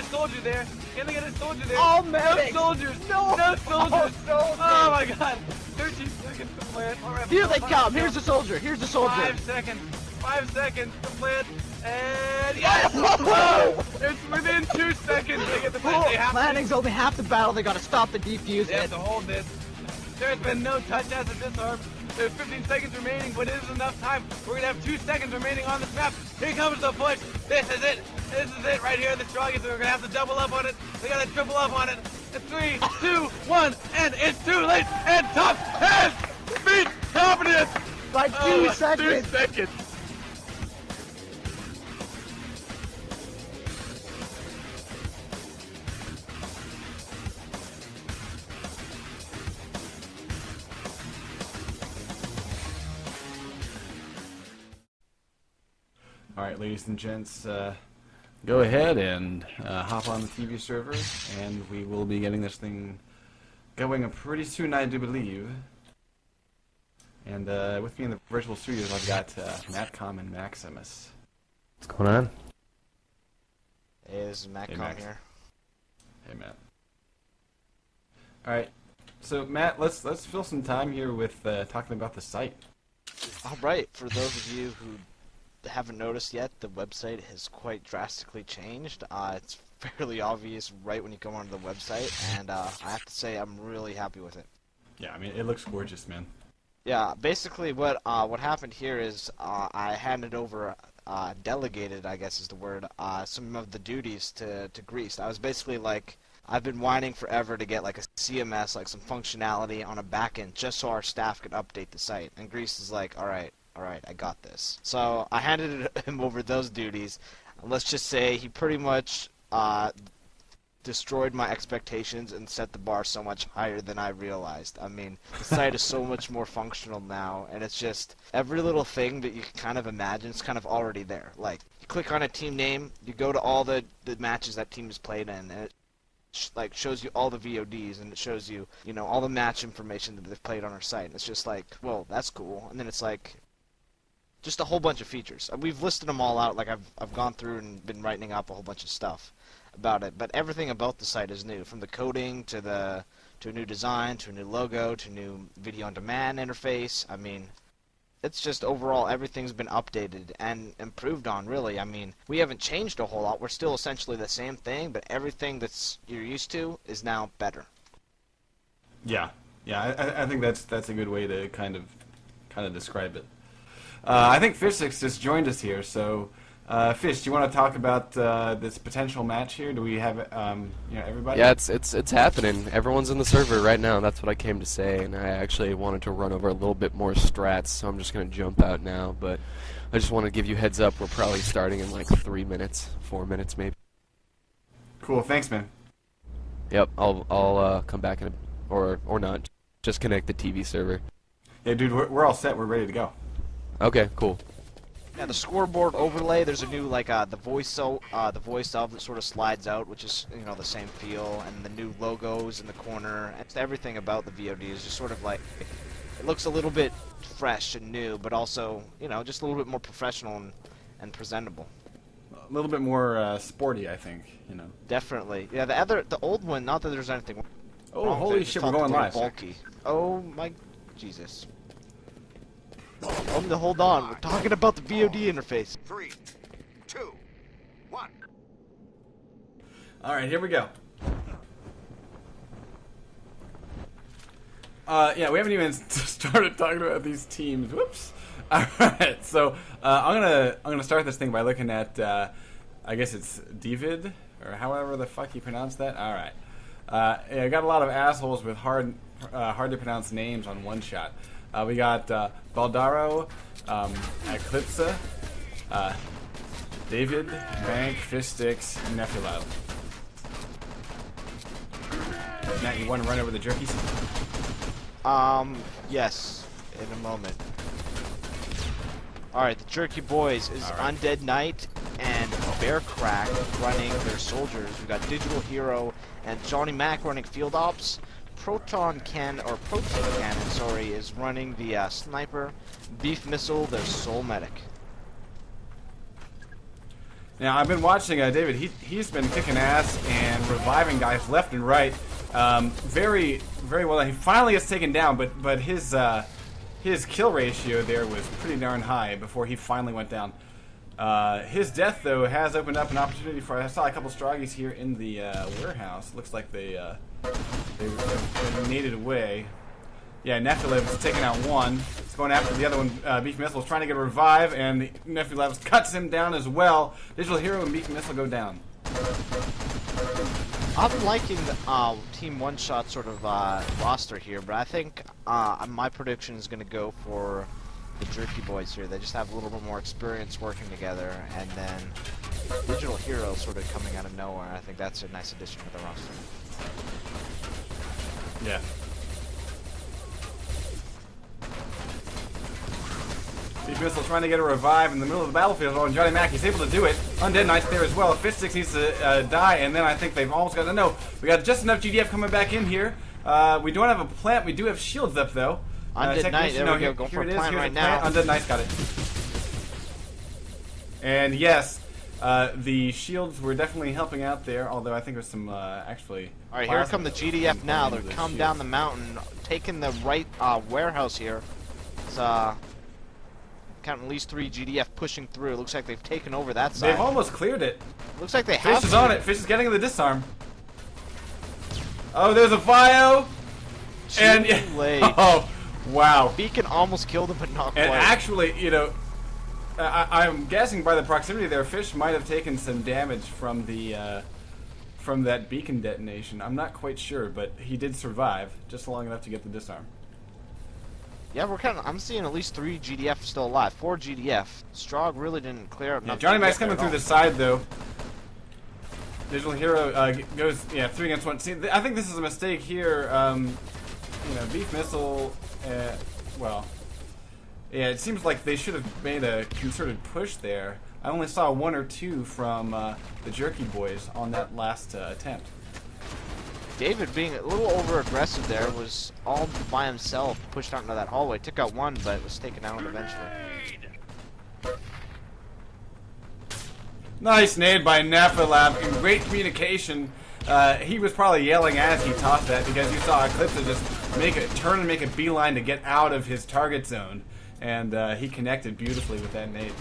soldier there. Can they get a soldier there? Oh, no medic. soldiers. No. No soldiers. Oh, Oh my god. 13 seconds to plant. Here they come. Here's the soldier. Here's the soldier. 5 seconds. 5 seconds to plant. And yes! Oh, it's within 2 seconds they get the plant. They have Planning's only half the battle. They gotta stop the defuse. They have to hold this. There's been no touch as of disarm. There's 15 seconds remaining, but it is enough time. We're gonna have 2 seconds remaining on the snap. Here comes the push. This is it. This is it right here. The strongest. We're gonna have to double up on it. They gotta triple up on it. It's 3, 2, 1, and it's too late. And top has beat confidence By 2 seconds. 2 seconds. Alright, ladies and gents, go ahead and hop on the TV server, and we will be getting this thing going pretty soon, I do believe. And with me in the virtual studios, I've got Matcom and Maximus. What's going on? Hey, this is Mac here. Hey, Matt. Alright, so Matt, let's fill some time here with talking about the site. Alright, for those of you who haven't noticed yet, the website has quite drastically changed. It's fairly obvious right when you come onto the website, and I have to say I'm really happy with it. Yeah, I mean, it looks gorgeous, man. Yeah, basically what happened here is I handed over, delegated, I guess is the word, some of the duties to Greased. I was basically like, I've been whining forever to get like a CMS, like some functionality on a backend, just so our staff could update the site. And Greased is like, alright, I got this. So I handed him over those duties. Let's just say he pretty much destroyed my expectations and set the bar so much higher than I realized. I mean, the site is so much more functional now, and it's just every little thing that you can kind of imagine is kind of already there. Like, you click on a team name, you go to all the matches that team has played in, and it like shows you all the VODs, and it shows you, you know, all the match information that they've played on our site. And it's just like, well, that's cool. And then it's like just a whole bunch of features. We've listed them all out. Like I've gone through and been writing up a whole bunch of stuff about it. But everything about the site is new, from the coding to a new design, to a new logo, to a new video on demand interface. I mean, it's just overall everything's been updated and improved on, really. I mean, we haven't changed a whole lot. We're still essentially the same thing, but everything that's you're used to is now better. Yeah, I think that's a good way to kind of describe it. I think Fishstix just joined us here, so Fish, do you want to talk about this potential match here? Do we have everybody? Yeah, it's happening. Everyone's in the server right now. That's what I came to say, and I actually wanted to run over a little bit more strats, so I'm just gonna jump out now. But I just want to give you heads up. We're probably starting in like 3 minutes, 4 minutes maybe. Cool, thanks, man. Yep, I'll come back in or not. Just connect the TV server. Yeah, dude, we're all set. We're ready to go. Okay, cool. Yeah, the scoreboard overlay, there's a new, like, the voice of that sort of slides out, which is, you know, the same feel, and the new logos in the corner, and everything about the VOD is just sort of like, it looks a little bit fresh and new, but also, you know, just a little bit more professional and presentable. A little bit more sporty, I think, you know. Definitely. Yeah, the old one, not that there's anything Oh, wrong with holy it, shit, just we're going felt a live. little bulky. Oh, my Jesus. Hold on, we're talking about the VOD interface. 3, 2, 1. All right, here we go. Yeah, we haven't even started talking about these teams. Whoops. All right, so I'm gonna start this thing by looking at I guess it's David or however the fuck you pronounce that. All right. Yeah, I got a lot of assholes with hard to pronounce names on one shot. We got Baldaro, Eclipse, David, Bank, Fishstix, and MacLeod. Matt, you want to run over the jerkies? Yes, in a moment. Alright, the Jerky Boys is Undead Knight and Bear Crack running their soldiers. We got Digital Hero and Johnny Mac running Field Ops. Protein Cannon, sorry, is running the Sniper. Beef Missile, their Soul Medic. Now, I've been watching David. He's been kicking ass and reviving guys left and right. Very, very well. He finally gets taken down, but his kill ratio there was pretty darn high before he finally went down. His death, though, has opened up an opportunity for... I saw a couple Stroggies here in the warehouse. Looks like they naded away. Yeah, Nephilev is taking out one. He's going after the other one. Beef Missile is trying to get a revive, and Nephilev cuts him down as well. Digital Hero and Beef Missile go down. I'm liking the Team One Shot sort of roster here, but I think my prediction is going to go for the Jerky Boys here. They just have a little bit more experience working together, and then Digital Hero sort of coming out of nowhere. I think that's a nice addition to the roster. Yeah. Beef Missile trying to get a revive in the middle of the battlefield. Oh, and Johnny Mac, he's able to do it. Undead Knight's there as well. Fishstix needs to die, and then I think they've almost got... No, we got just enough GDF coming back in here. We don't have a plant. We do have shields up, though. Undead Knight, there we go. Going for a plant right now. Undead Knight's got it. And yes, the shields were definitely helping out there, although I think there's some actually... Alright, here come the GDF now. They're come down the mountain, taking the right warehouse here. It's counting at least 3 GDF pushing through. It looks like they've taken over that side. They've almost cleared it. Looks like they have. Fish is on it. Fish is getting the disarm. Oh, there's a bio. And oh, wow. Beacon almost killed him, but not quite. And actually, you know, I'm guessing by the proximity there, Fish might have taken some damage from the from that beacon detonation. I'm not quite sure, but he did survive just long enough to get the disarm. Yeah, I'm seeing at least 3 GDF still alive. 4 GDF. Strog really didn't clear up. Yeah, Johnny Mac's coming through the side though. Digital Hero goes 3 against 1. See, I think this is a mistake here. You know, Beef Missile. Well, yeah, it seems like they should have made a concerted push there. I only saw 1 or 2 from the Jerky Boys on that last attempt. David being a little over aggressive there, was all by himself, pushed out into that hallway, took out 1, but was taken out eventually. Nice nade by Nephilev, and great communication. He was probably yelling as he tossed that because you saw Eclipse just turn and make a beeline to get out of his target zone, and he connected beautifully with that nade.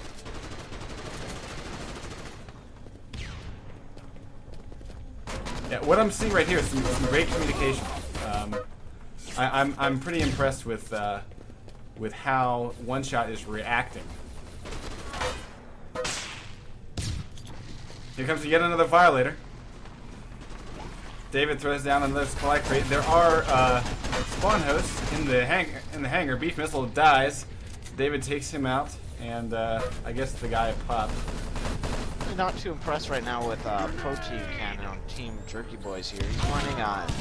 Yeah, what I'm seeing right here is some great communication. I'm pretty impressed with how One Shot is reacting. Here comes yet another Violator. David throws down another supply crate. There are spawn hosts in the hangar. Beef Missile dies. David takes him out, and I guess the guy popped. Not too impressed right now with Protein Cannon on Team Jerky Boys here. He's running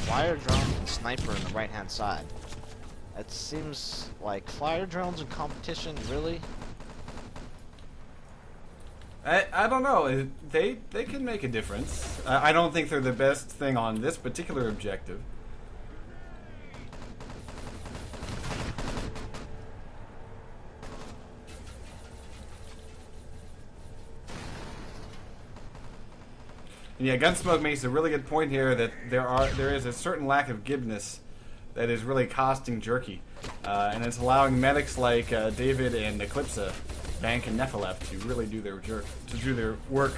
Fire Drone and Sniper on the right-hand side. It seems like Fire Drones in competition, really? I don't know. They can make a difference. I don't think they're the best thing on this particular objective. And yeah, Gunsmoke makes a really good point here that there is a certain lack of gibness that is really costing Jerky, and it's allowing medics like David and Eclipse, Bank and Nephilev to really do their work.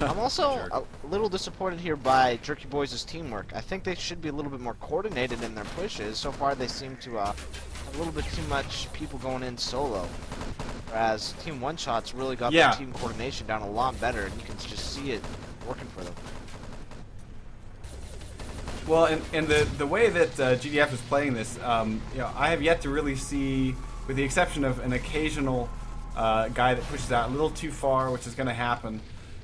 I'm also a little disappointed here by Jerky Boys' teamwork. I think they should be a little bit more coordinated in their pushes. So far, they seem to have a little bit too much people going in solo. Whereas Team One Shot's really got their team coordination down a lot better, and you can just see it working for them. Well, and the way that GDF is playing this, you know, I have yet to really see, with the exception of an occasional guy that pushes out a little too far, which is going to happen.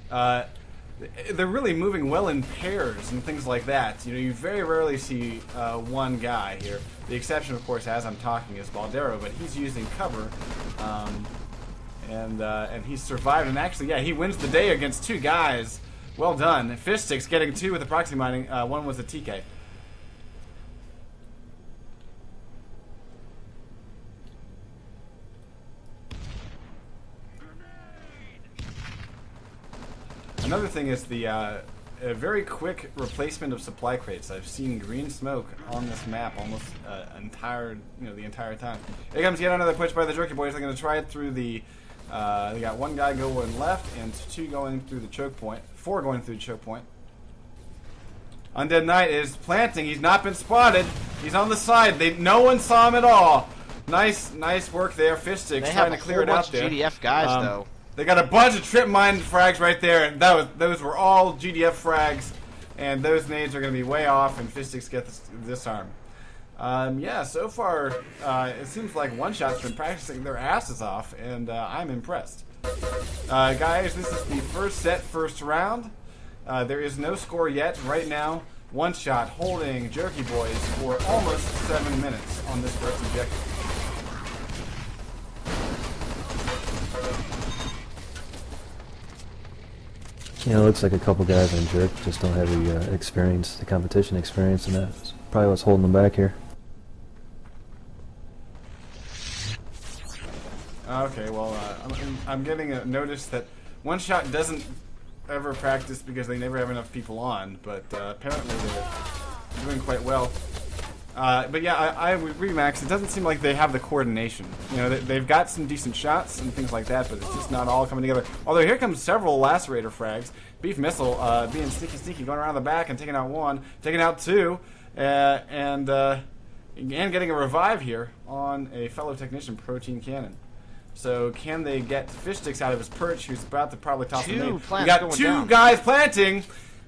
They're really moving well in pairs and things like that. You know, you very rarely see one guy here. The exception, of course, as I'm talking, is Baldero, but he's using cover, and he's survived. And actually, yeah, he wins the day against 2 guys. Well done. Fishstix getting 2 with the proxy mining. 1 was a TK. Another thing is the a very quick replacement of supply crates. I've seen green smoke on this map almost the entire time. Here comes yet another push by the Jerky Boys. They're going to try it through the. They got one guy going left and two going through the choke point. Four going through the choke point. Undead Knight is planting. He's not been spotted. He's on the side. No one saw him at all. Nice work there. Fishstix trying to clear it out there. GDF guys though. They got a bunch of trip mine frags right there, and those were all GDF frags, and those nades are going to be way off, and Fishstix gets disarmed. Yeah, so far it seems like One Shot's been practicing their asses off, and I'm impressed. Guys, this is the first set, first round. There is no score yet. Right now, One Shot holding Jerky Boys for almost 7 minutes on this first objective. Yeah, it looks like a couple guys on Jerk just don't have the experience, the competition experience, and that's probably what's holding them back here. Okay, well, I'm getting a notice that One Shot doesn't ever practice because they never have enough people on, but apparently they're doing quite well. But yeah, I agree, Max. It doesn't seem like they have the coordination. You know, they've got some decent shots and things like that, but it's just not all coming together. Although here comes several lacerator frags. Beef Missile being sneaky, going around the back and taking out one, taking out two, and getting a revive here on a fellow technician, Protein Cannon. So can they get Fishstix out of his perch? Who's about to probably toss a nade. We got two guys planting,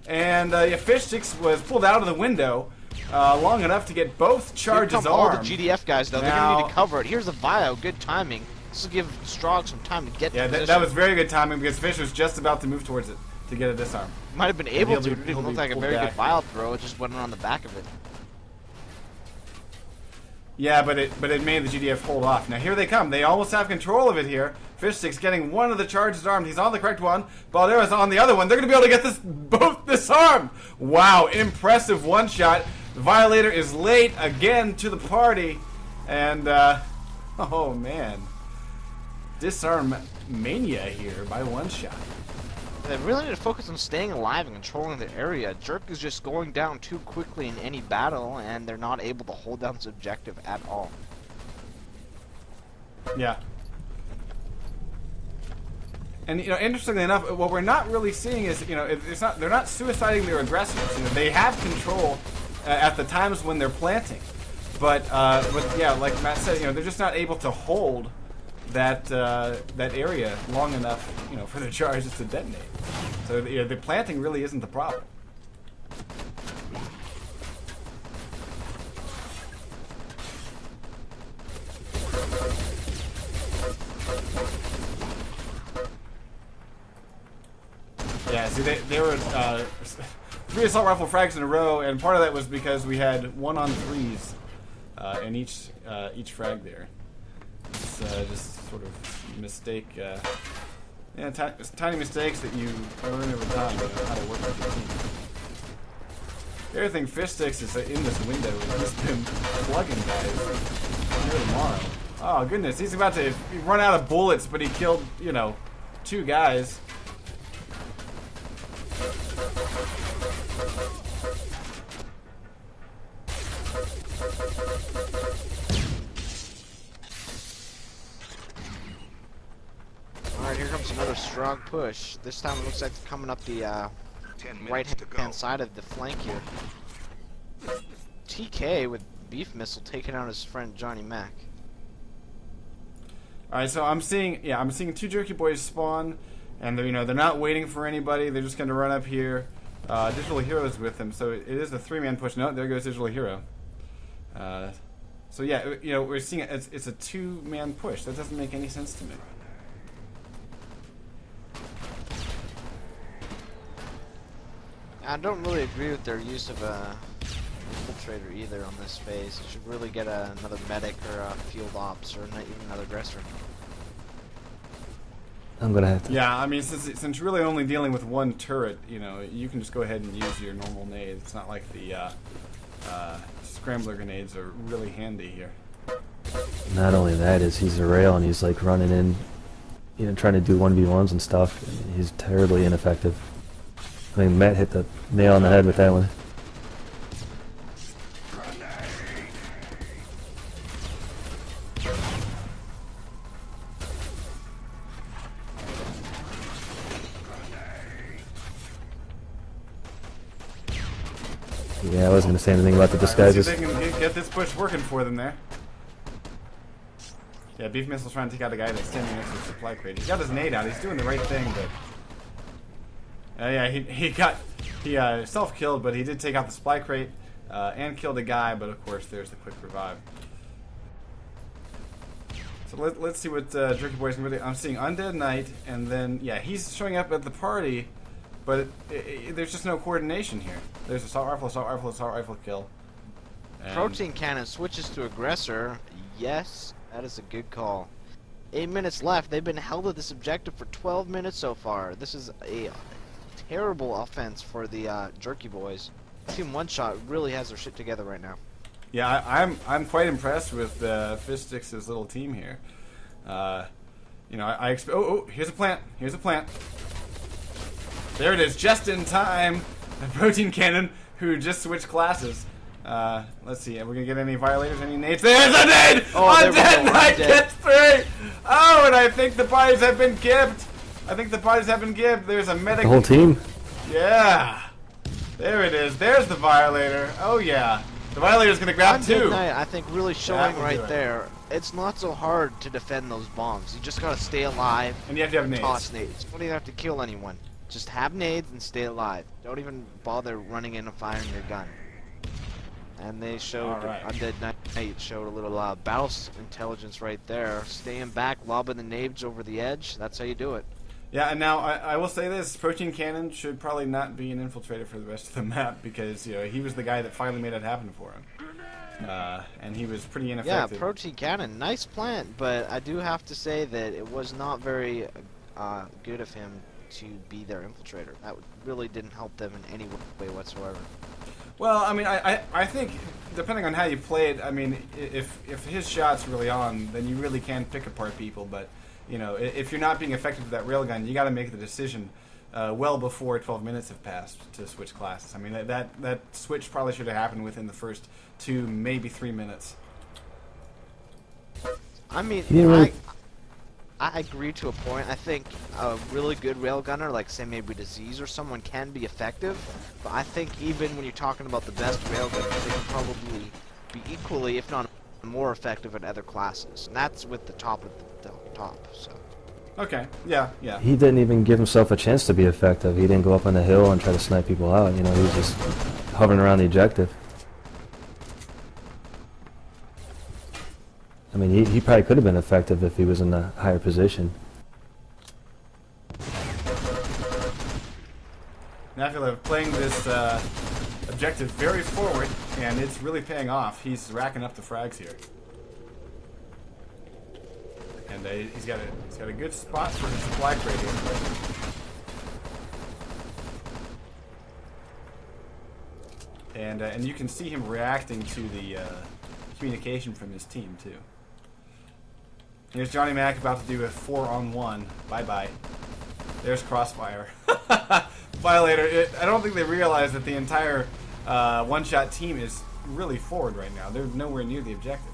and Fishstix was pulled out of the window. Long enough to get both charges armed. All the GDF guys, though, they're going to need to cover it. Here's a bio, good timing. This will give Strog some time to get to position. That was very good timing because Fish was just about to move towards it to get a disarm. Might have been able to. It didn't look like a very good bio throw. It just went around the back of it. Yeah, but it made the GDF hold off. Now here they come. They almost have control of it here. Fishstix getting one of the charges armed. He's on the correct one. Baldero's on the other one. They're going to be able to get both disarmed. Wow, impressive one shot. The Violator is late again to the party, and oh man, disarm mania here by One Shot. They really need to focus on staying alive and controlling the area. Jerk is just going down too quickly in any battle, and they're not able to hold down this objective at all. Yeah. And you know, interestingly enough, what we're not really seeing is, you know, they're not suiciding their aggressors. You know, they have control at the times when they're planting, but yeah, like Matt said, you know, they're just not able to hold that area long enough, you know, for the charges to detonate. So you know, the planting really isn't the problem. Yeah, see, they were 3 assault rifle frags in a row, and part of that was because we had 1-on-3s in each frag there. It's just sort of mistake, yeah, tiny mistakes that you learn over time, you know, how to work with your team. The other thing, Fishstix is in this window. He's just been plugging guys here tomorrow. Oh goodness, he's about to run out of bullets, but he killed, you know, 2 guys. Alright, here comes another strong push. This time it looks like they're coming up the right-hand side of the flank here. TK with Beef Missile taking out his friend Johnny Mac. Alright, so I'm seeing 2 Jerky Boys spawn, and they're not waiting for anybody. They're just going to run up here. Digital Hero's with them, so it is a 3-man push. No, there goes Digital Hero. So yeah, you know, we're seeing it's a 2-man push. That doesn't make any sense to me. I don't really agree with their use of a infiltrator either on this phase. You should really get another medic or a field ops or even another dresser. I'm gonna have to. Yeah, I mean, since you're really only dealing with 1 turret, you know, you can just go ahead and use your normal nades. It's not like the scrambler grenades are really handy here. Not only that, is he's a rail and he's like running in, you know, trying to do 1v1s and stuff. He's terribly ineffective. I mean, Matt hit the nail on the head with that one. Yeah, I wasn't going to say anything about the Let's see disguises. if they can get this push working for them there. Yeah, Beef Missile's trying to take out a guy that's standing next to the supply crate. He's got his nade out. He's doing the right thing, but... yeah, he self-killed, but he did take out the supply crate and killed a guy, but of course there's the quick revive. So let's see what Jerky Boy's going to do. I'm seeing Undead Knight, and then, yeah, he's showing up at the party, but there's just no coordination here. There's assault rifle kill. And Protein Cannon switches to Aggressor. Yes, that is a good call. 8 minutes left. They've been held at this objective for 12 minutes so far. This is a terrible offense for the Jerky Boys. Team One Shot really has their shit together right now. Yeah, I'm quite impressed with Fishstix' little team here. You know, here's a plant. Here's a plant. There it is, just in time. The Protein Cannon, who just switched classes. Let's see, are we gonna get any violators, any nades? There's a nade! Oh, Undead Knight gets 3! Oh, and I think the bodies have been gibbed. There's a medic. The whole team? Yeah. There it is. There's the violator. Oh, yeah. The violator's gonna grab Undead 2. Knight, I think, really showing will right do it. there. It's not so hard to defend those bombs. You just gotta stay alive. And you have to have nades. Toss nades. You don't even have to kill anyone. Just have nades and stay alive. Don't even bother running in and firing your gun. And they showed, Alright. Undead Knight showed a little battle intelligence right there. Staying back, lobbing the nades over the edge. That's how you do it. Yeah, and now I will say this: Protein Cannon should probably not be an infiltrator for the rest of the map because he was the guy that finally made it happen for him, and he was pretty ineffective. Yeah, Protein Cannon, nice plant, but I do have to say that it was not very good of him to be their infiltrator. That really didn't help them in any way whatsoever. Well, I mean, I think depending on how you play it, I mean, if his shot's really on, then you really can pick apart people, but. You know, if you're not being effective with that railgun, you got to make the decision well before 12 minutes have passed to switch classes. I mean, that switch probably should have happened within the first 2, maybe 3 minutes. I mean, I agree to a point. I think a really good railgunner, like say maybe Disease or someone, can be effective. But I think even when you're talking about the best railgunners, they can probably be equally, if not more effective in other classes. And that's with the top of the top. So. Okay. Yeah. He didn't even give himself a chance to be effective. He didn't go up on the hill and try to snipe people out. You know, he was just hovering around the objective. I mean, he probably could have been effective if he was in a higher position. MacLeod playing this objective very forward, and it's really paying off. He's racking up the frags here. And he's got a good spot for his supply crate here. And you can see him reacting to the communication from his team too. Here's Johnny Mac about to do a 4-on-1. Bye-bye. There's Crossfire. Violator. I don't think they realize that the entire one-shot team is really forward right now. They're nowhere near the objective.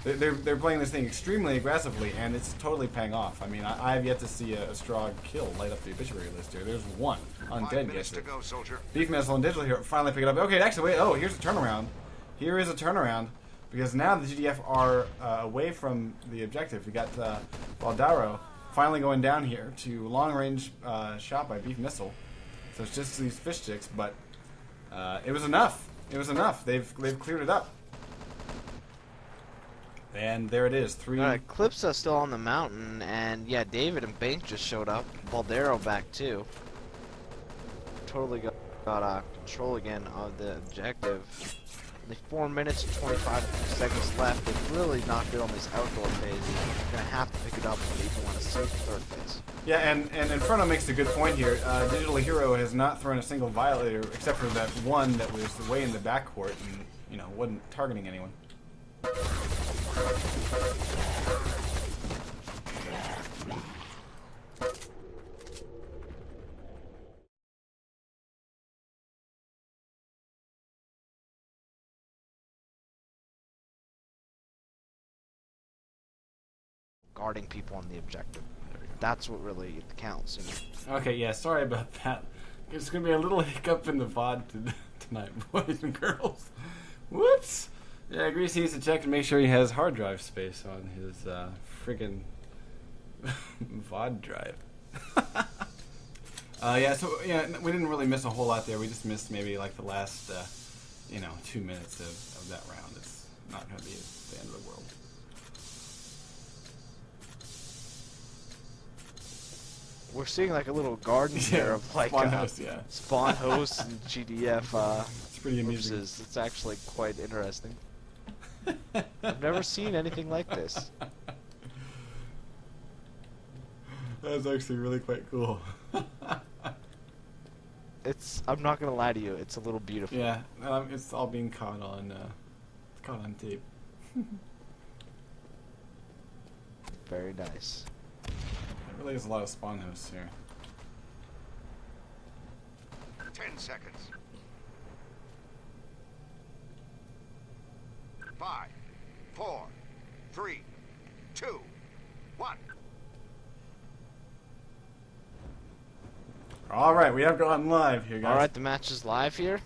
They're playing this thing extremely aggressively, and it's totally paying off. I mean, I have yet to see a Strog kill light up the obituary list here. There's one. Undead gets it. Beef Missile and Digital here finally pick it up. Okay, actually, wait. Oh, here's a turnaround. Here is a turnaround. Because now the GDF are away from the objective. We got Valdaro finally going down here to long-range shot by Beef Missile. So it's just these Fishstix, but it was enough. It was enough. They've cleared it up. And there it is. 3. Clipsa still on the mountain, and yeah, David and Bank just showed up. Valdaro back too. Totally got control again of the objective. Only 4 minutes and 25 seconds left. They've really not good on these outdoor phases. They're gonna have to pick it up if you want to see the third phase. Yeah, and Inferno makes a good point here. Digital Hero has not thrown a single violator except for that one that was way in the backcourt and wasn't targeting anyone. guarding people on the objective. That's what really counts. You know? Okay, yeah, sorry about that. There's gonna be a little hiccup in the VOD tonight, boys and girls. Whoops! Yeah, Greasy needs to check and make sure he has hard drive space on his friggin' VOD drive. Yeah, so yeah, we didn't really miss a whole lot there. We just missed maybe like the last, 2 minutes of that round. It's not gonna be the end of the world. We're seeing like a little garden here of like spawn host, yeah. spawn hosts and GDF. It's pretty amazing. Corpses. It's actually quite interesting. I've never seen anything like this. That's actually really quite cool. I'm not gonna lie to you, it's a little beautiful. Yeah, it's all being caught on tape. Very nice. There really is a lot of spawn hosts here. 10 seconds. 5, 4, 3, 2, 1. Alright, we have gone live here, guys. Alright, the match is live here.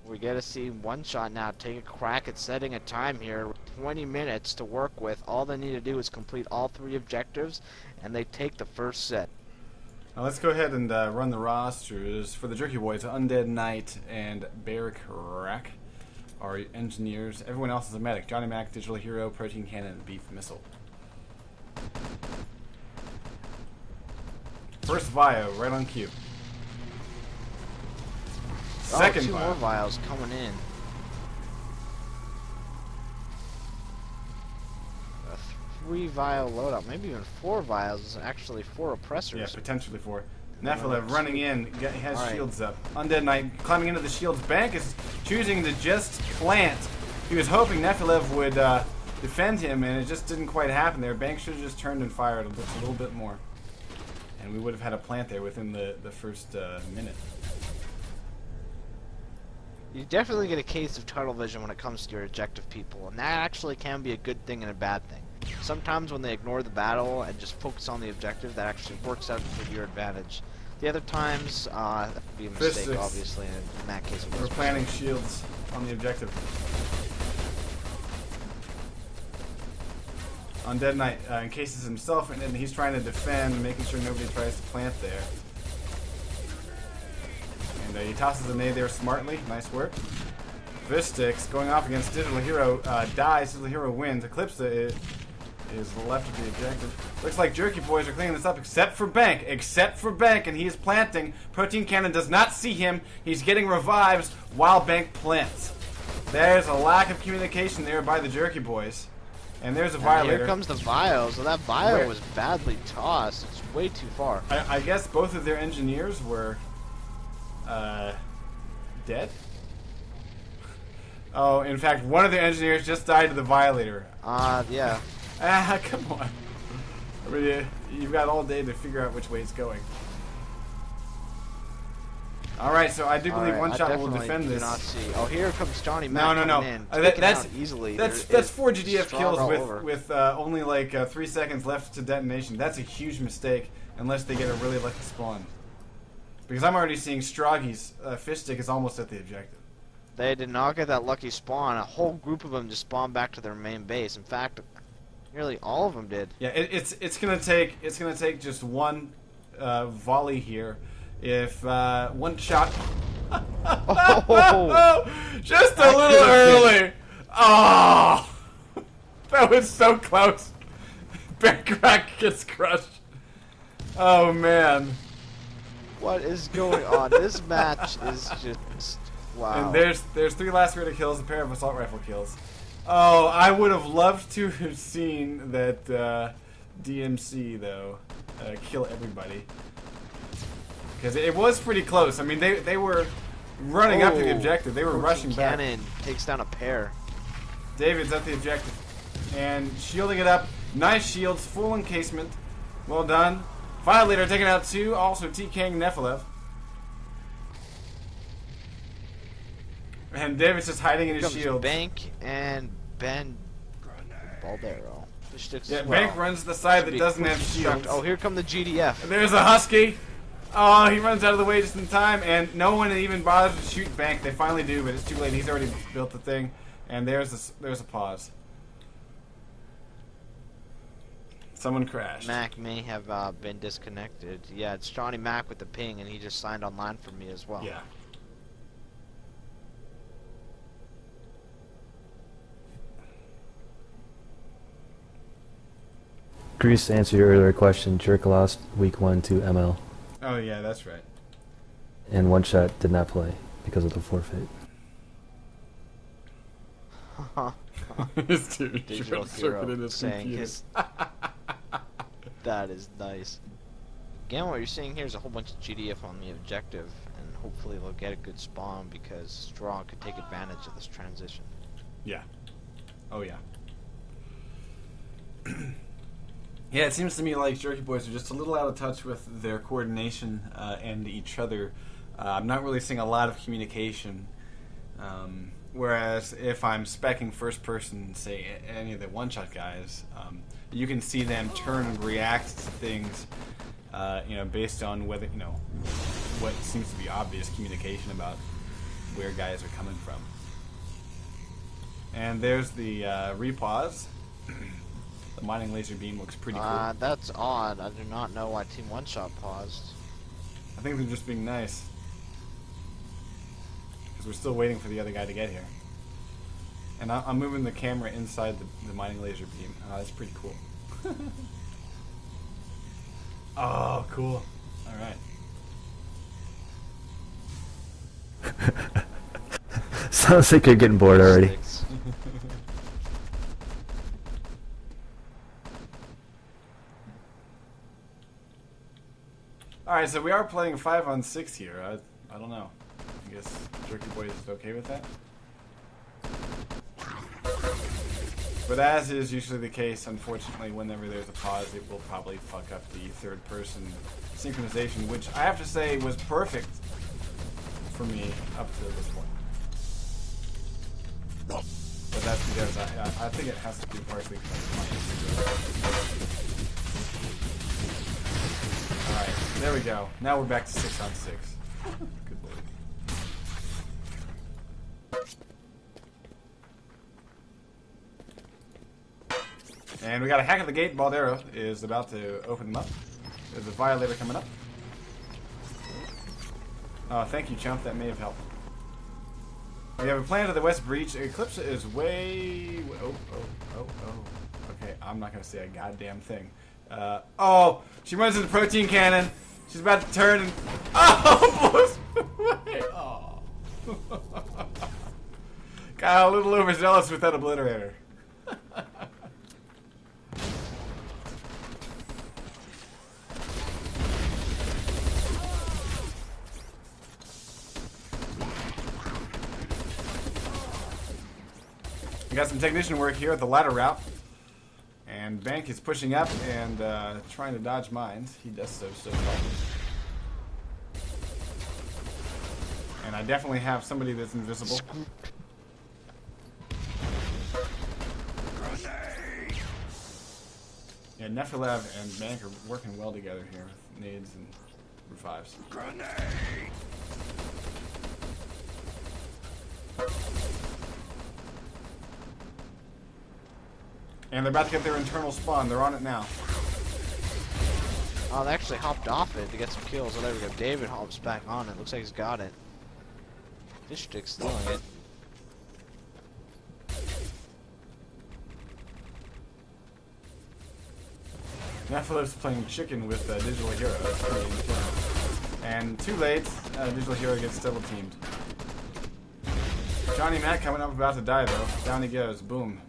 We get to see One Shot now take a crack at setting a time here. 20 minutes to work with. All they need to do is complete all 3 objectives, and they take the first set. Now let's go ahead and run the rosters. For the Jerky Boys, Undead Knight and Bear Crack are engineers. Everyone else is a medic. Johnny Mac, Digital Hero, Protein Cannon, and Beef Missile. First Vio, right on cue. Second 2 more Vio. vials coming in. A 3 vial loadout, maybe even 4 vials. Actually, 4 oppressors. Yeah, potentially 4. Nephilev running in, has All right. shields up. Undead Knight climbing into the shields. Bank is choosing to just plant. He was hoping Nephilev would defend him, and it just didn't quite happen there. Bank should have just turned and fired just a little bit more. And we would have had a plant there within the first minute. You definitely get a case of tunnel vision when it comes to your objective people, and that actually can be a good thing and a bad thing. Sometimes when they ignore the battle and just focus on the objective, that actually works out for your advantage. The other times, that would be a mistake, Fishstix. obviously, and in that case it was. We're planting shields on the objective. Undead Knight encases himself, and then he's trying to defend, making sure nobody tries to plant there. And he tosses a nade there smartly. Nice work. Fishstix going off against Digital Hero dies. Digital Hero wins. Eclipse is left with the objective. Looks like Jerky Boys are cleaning this up, except for Bank. And he is planting. Protein Cannon does not see him. He's getting revives while Bank plants. There's a lack of communication there by the Jerky Boys. And there's a Violator. Here comes the Vio. So that Vio was badly tossed. It's way too far. I guess both of their engineers were dead? Oh, in fact, one of their engineers just died to the Violator. Yeah. Come on. I mean, you've got all day to figure out which way it's going. Alright, so I do believe One Shot will defend this. Not see. Oh, here comes Johnny Mac No. in. That's easily. That's 4 GDF kills with only like 3 seconds left to detonation. That's a huge mistake unless they get a really lucky spawn. Because I'm already seeing Stroggy's Fishstix is almost at the objective. They did not get that lucky spawn. A whole group of them just spawned back to their main base. In fact, nearly all of them did. Yeah, it's gonna take just one volley here. If One Shot, just a little early. Oh, that was so close. Bear Crack gets crushed. Oh man. What is going on? This match is just wow. And there's 3 lacerator kills, a pair of assault rifle kills. Oh, I would have loved to have seen that DMC though kill everybody, because it was pretty close. I mean, they were running up to the objective. They were rushing back. Cannon takes down a pair. David's at the objective and shielding it up. Nice shields, full encasement. Well done. Violator taking out 2, also TKing Nephilev. And David's just hiding in his shield. Bank and Ben Baldero. Fishstix Yeah, as well. Bank runs to the side that Be doesn't quick have to shields. destruct. Oh, here come the GDF. There's a Husky. Oh, he runs out of the way just in time, and no one even bothers to shoot Bank. They finally do, but it's too late. He's already built the thing, and there's a pause. Someone crashed. Mac may have been disconnected. Yeah, it's Johnny Mac with the ping, and he just signed online for me as well. Yeah. Grease, to answer your earlier question, Jerk lost week 1 to ML, Oh yeah, that's right. and One Shot did not play because of the forfeit. This dude Digital short-circuited hero his saying computer. his. That is nice. Again, what you're seeing here is a whole bunch of GDF on the objective, and hopefully they'll get a good spawn because Strong could take advantage of this transition. Yeah. Oh yeah. Yeah, it seems to me like Jerky Boys are just a little out of touch with their coordination and each other. I'm not really seeing a lot of communication. Whereas if I'm specking first person, say any of the one-shot guys, you can see them turn and react to things, based on whether what seems to be obvious communication about where guys are coming from. And there's the repause. The mining laser beam looks pretty cool. That's odd. I do not know why Team One Shot paused. I think they're just being nice. Because we're still waiting for the other guy to get here. And I'm moving the camera inside the mining laser beam. Oh, that's pretty cool. Oh, cool. Alright. Sounds like you're getting bored already. Alright, so we are playing 5-on-6 here. I don't know. I guess Jerky Boy is okay with that? But as is usually the case, unfortunately, whenever there's a pause, it will probably fuck up the third-person synchronization, which I have to say was perfect for me up to this point. But that's because I think it has to be partially Alright, there we go. Now we're back to 6-on-6. Good lord. And we got a hack at the gate. Baldero is about to open them up. There's a violator coming up. Oh, thank you, chump. That may have helped. We have a plan to the west breach. Eclipse is way... Oh. Okay, I'm not going to say a goddamn thing. Oh! She runs into the protein cannon. She's about to turn and... Oh! Oh. Got a little overzealous with that obliterator. We got some technician work here at the ladder route. And Bank is pushing up and trying to dodge mines. He does so far. And I definitely have somebody that's invisible. Yeah, Nephilev and Bank are working well together here with nades and revives. And they're about to get their internal spawn. They're on it now. Oh, they actually hopped off it to get some kills. Oh, there we go. David hops back on it. Looks like he's got it. Fishstix stealing it. Nephile's playing chicken with Digital Hero. That's pretty intense. And too late, Digital Hero gets double teamed. Johnny Mac coming up, about to die though. Down he goes. Boom.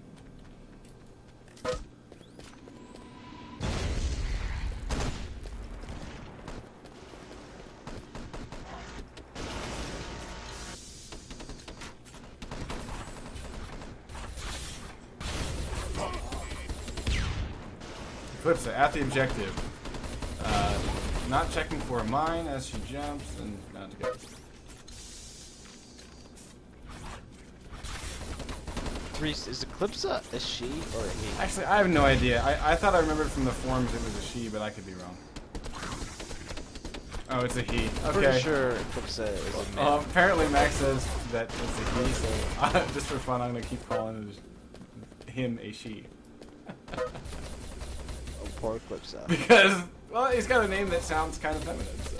Eclipse at the objective. Not checking for a mine as she jumps and not to go. Grease, is Eclipse Eclipsa a she or a he? Actually, I have no idea. I thought I remembered from the forums it was a she, but I could be wrong. Oh, it's a he. Okay. Pretty sure Eclipsa is a man. Apparently Max says that it's a he, so just for fun, I'm gonna keep calling him a she. Oh, poor Eclipsa. Because, well, he's got a name that sounds kind of feminine. So.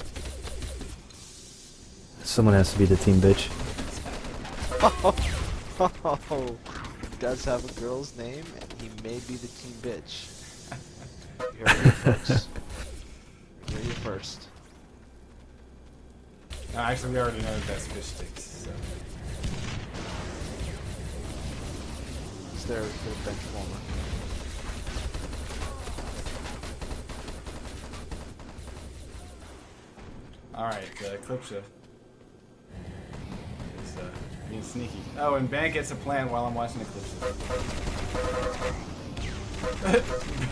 Someone has to be the team bitch. Oh, he does have a girl's name, and he may be the team bitch. You heard it first. You heard it first. Actually, we already know that that's Fishstix, so. It's their bench warmer. Alright, Eclipsa is being sneaky. Oh, and Ban gets a plan while I'm watching Eclipsa.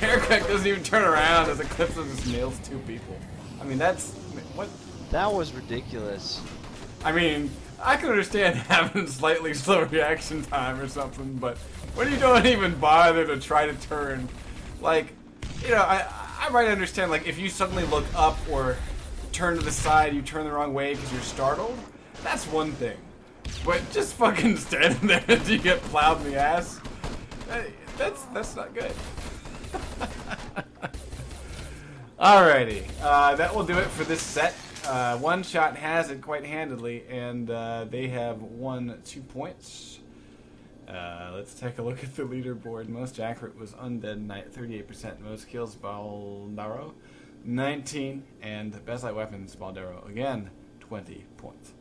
Bearcrack doesn't even turn around as Eclipsa just nails 2 people. I mean, that's... what? That was ridiculous. I mean, I can understand having slightly slow reaction time or something, but when you don't even bother to try to turn, like, you know, I might understand, like, if you suddenly look up or turn to the side, you turn the wrong way because you're startled, that's one thing. But just fucking standing there until you get plowed in the ass, that's not good. Alrighty, that will do it for this set. One Shot has it quite handily, and they have won 2 points. Let's take a look at the leaderboard. Most accurate was Undead Knight, 38%. Most kills, Baldaro, 19. And best light weapons, Baldaro, again, 20 points.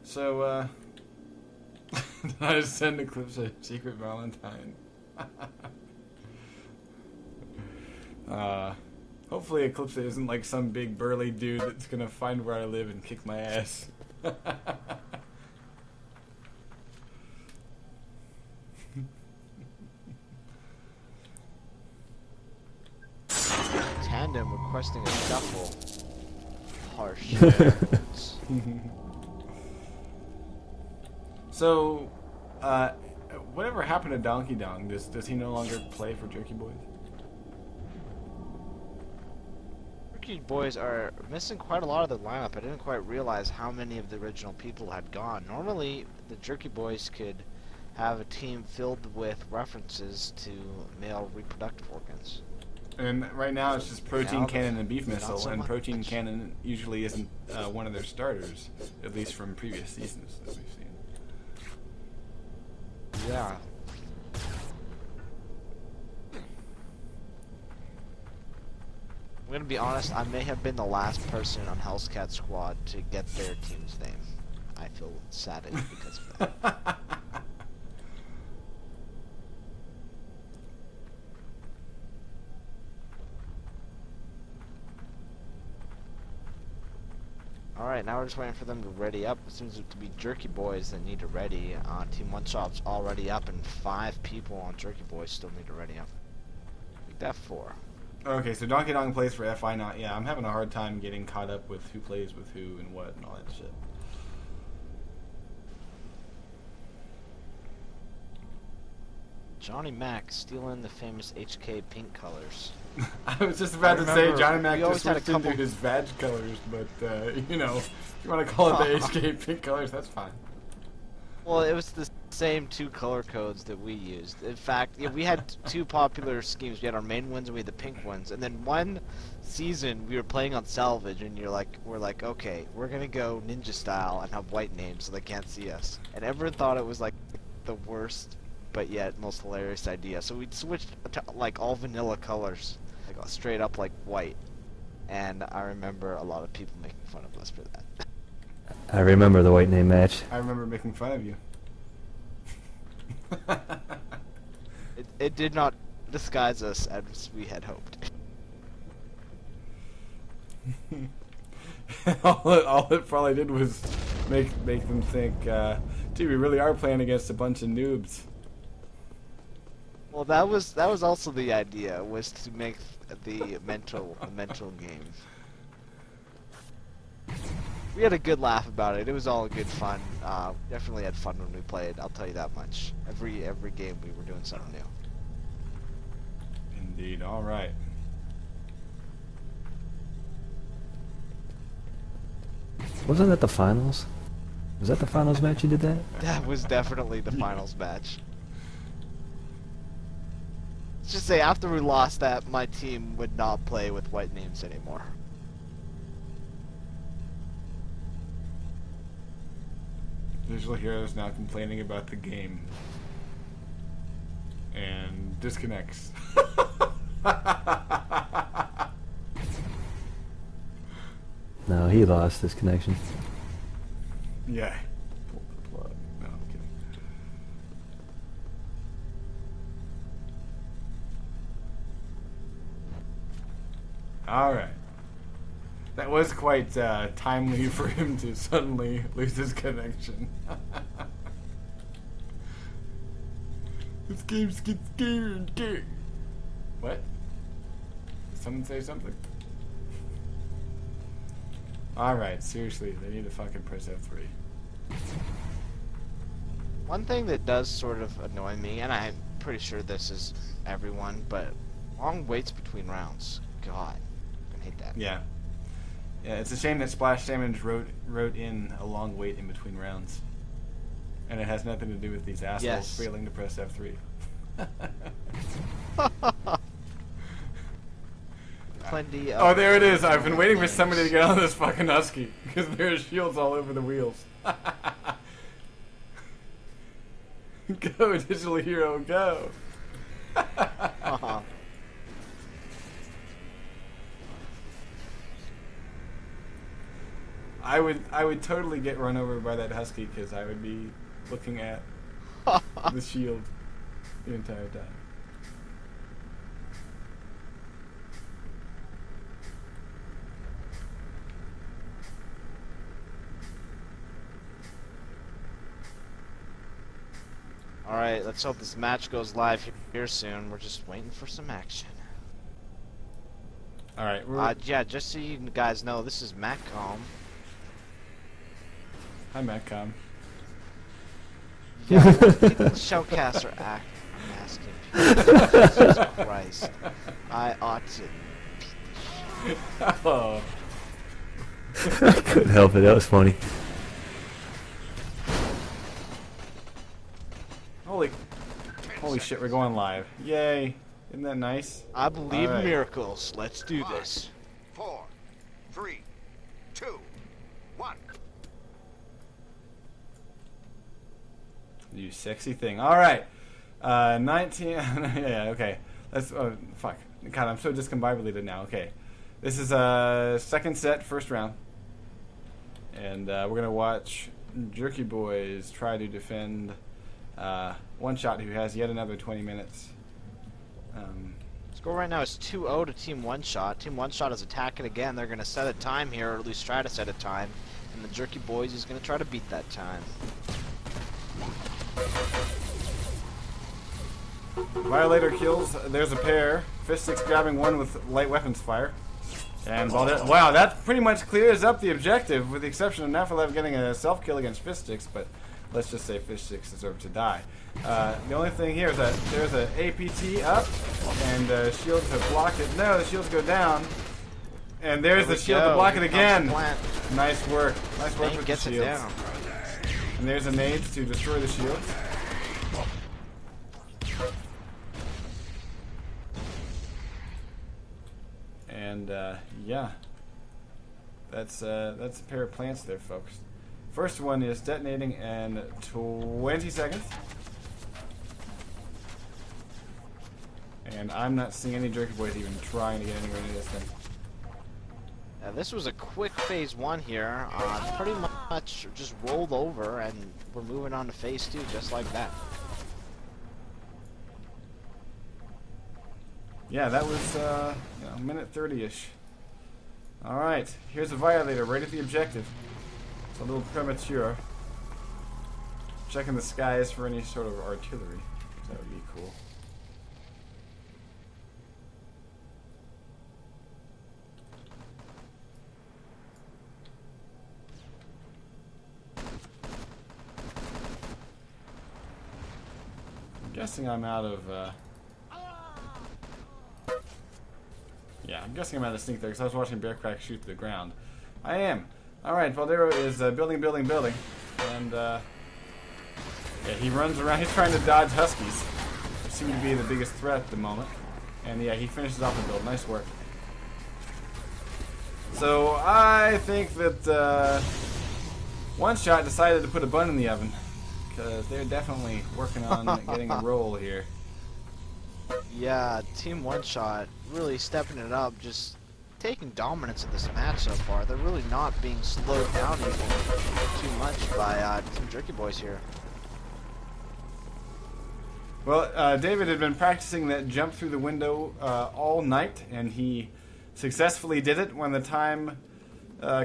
So, I just send Eclipse a secret Valentine. Hopefully Eclipse isn't like some big burly dude that's gonna find where I live and kick my ass. Tandem requesting a shuffle. Harsh. So, whatever happened to Donkey Dong? Does he no longer play for Jerky Boys? Jerky Boys are missing quite a lot of the lineup. I didn't quite realize how many of the original people had gone. Normally, the Jerky Boys could have a team filled with references to male reproductive organs. And right now it's just Protein Cannon and Beef Missile, so and much. Protein Cannon usually isn't one of their starters, at least from previous seasons that we've seen. Yeah. I'm gonna be honest, I may have been the last person on Hell's Cat Squad to get their team's name. I feel saddened because of that. Alright, now we're just waiting for them to ready up. It seems to be Jerky Boys that need to ready. Team One Shot's already up, and 5 people on Jerky Boys still need to ready up. Make that 4. Okay, so Donkey Dong plays for FI Not. Yeah, I'm having a hard time getting caught up with who plays with who and what and all that shit. Johnny Mac stealing the famous HK pink colors. I was just about to say Johnny Mac we just always had a switched into couple- his badge colors, but you know, if you want to call it the HK pink colors, that's fine. Well, it was the same 2 color codes that we used. In fact, yeah, we had 2 popular schemes. We had our main ones and we had the pink ones. And then one season we were playing on Salvage, and we're like, okay, we're gonna go ninja style and have white names so they can't see us. And everyone thought it was like the worst, but yet most hilarious idea. So we switched to like all vanilla colors, like straight up like white. And I remember a lot of people making fun of us for that. I remember the white name match. I remember making fun of you. It did not disguise us as we had hoped. all it probably did was make them think, gee, we really are playing against a bunch of noobs. Well, that was also the idea, was to make the mental game. We had a good laugh about it. It was all good fun. Definitely had fun when we played. I'll tell you that much. Every game we were doing something new. Indeed. All right. Wasn't that the finals? Was that the finals match you did that? That was definitely the finals match. Let's just say after we lost that, my team would not play with white names anymore. Digital Hero is now complaining about the game. And disconnects. No, he lost his connection. Yeah. Pull the plug. No, I'm kidding. Alright. That was quite timely for him to suddenly lose his connection. This game's get scared. What? Did someone say something? Alright, seriously, they need to fucking press F3. One thing that does sort of annoy me, and I'm pretty sure this is everyone, but long waits between rounds. God, I hate that. Yeah. Yeah, it's a shame that Splash Damage wrote in a long wait in between rounds. And it has nothing to do with these assholes failing to press F3. Plenty of Oh, there it is. I've been waiting for somebody to get on this fucking Husky. Because there are shields all over the wheels. Go, Digital Hero, go. I would totally get run over by that Husky because I would be looking at the shield the entire time. Alright, let's hope this match goes live here soon. We're just waiting for some action. Alright, yeah, just so you guys know, this is MacCom. Hi, MacCom. Yeah, what people shoutcaster act? I'm asking people. Jesus Christ. I ought to beat the shit. Oh. I couldn't help it. That was funny. Holy shit, we're going live. Yay. Isn't that nice? I believe All in right. miracles. Let's do 5, this. 4, 3, 2, 1. You sexy thing. Alright. 19. Yeah, okay. Let's. Oh, fuck. God, I'm so discombobulated now. Okay. This is second set, first round. And we're going to watch Jerky Boys try to defend One Shot, who has yet another 20 minutes. Score right now is 2-0 to Team One Shot. Team One Shot is attacking again. They're going to set a time here, or at least try to set a time. And the Jerky Boys is going to try to beat that time. Violator kills. There's a pair. Fishstix grabbing one with light weapons fire. And wow, that pretty much clears up the objective, with the exception of MacLeod getting a self-kill against Fishstix, but let's just say Fishstix deserved to die. The only thing here is that there's an APT up, and shields have blocked it. No, the shields go down. And there's the shield to block it again. Nice work. Nice work with the gets it shields. down. And there's a nade to destroy the shields. And yeah, that's a pair of plants there, folks. First one is detonating in 20 seconds. And I'm not seeing any Jerky Boys even trying to get anywhere near this thing. This was a quick phase 1 here. Pretty much just rolled over, and we're moving on to phase 2 just like that. Yeah, that was minute 30-ish. Alright, here's a Violator right at the objective. It's a little premature. Checking the skies for any sort of artillery. That would be cool. guessing I'm out of. Yeah, I'm guessing I'm out of sneak there because I was watching Bearcrack shoot to the ground. I am. All right, Valdero is building, and yeah, he runs around. He's trying to dodge Huskies, which seem to be the biggest threat at the moment. And yeah, he finishes off the build. Nice work. So I think that One Shot decided to put a bun in the oven because they're definitely working on getting a roll here. Yeah, Team One Shot really stepping it up, just taking dominance of this match so far. They're really not being slowed down even too much by Team Jerky Boys here. Well, David had been practicing that jump through the window all night, and he successfully did it when the time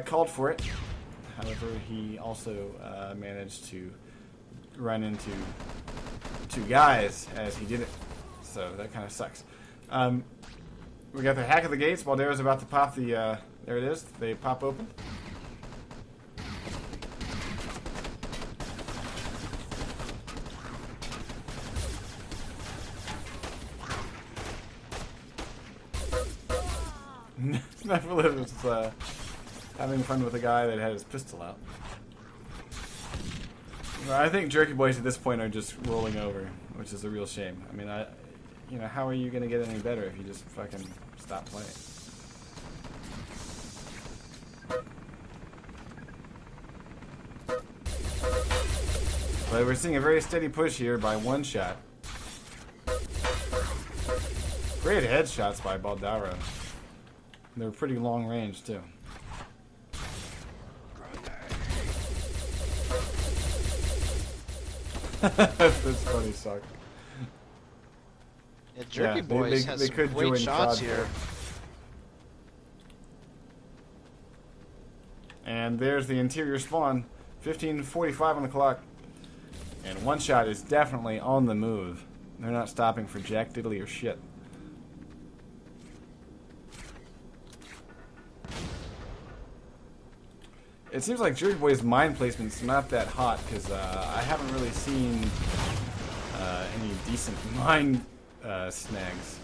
called for it. However, he also managed to run into 2 guys as he did it, so that kind of sucks. We got the hack of the gates. Baldero's about to pop the... there it is. They pop open. MacLeod was having fun with a guy that had his pistol out. Well, I think Jerky Boys at this point are just rolling over, which is a real shame. I mean, you know, how are you going to get any better if you just fucking stop playing? But we're seeing a very steady push here by One Shot. Great headshots by Baldaro. They're pretty long range too. That's funny, suck. Yeah, Jerky Boys has some great shots here. And there's the interior spawn. 15:45 on the clock. And One Shot is definitely on the move. They're not stopping for jack diddly or shit. It seems like Jerky Boy's mine placement's not that hot because I haven't really seen any decent mine snags.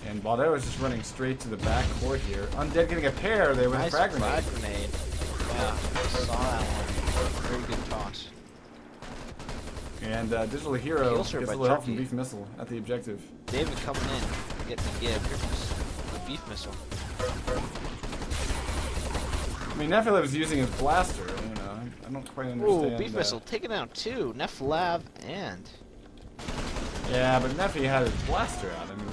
And Baldero is just running straight to the back court here. Undead getting a pair there with a frag grenade. Frag grenade. Yeah, I saw that one. Very good toss. And Digital Hero gets a little help from Beef Missile at the objective. David coming in, getting the give. Here comes the Beef Missile. I mean, Nephilim is using his blaster, you know, I don't quite understand. Ooh, Beef Missile taking out 2, Nephilim and... Yeah, but Nephi had his blaster out. I mean,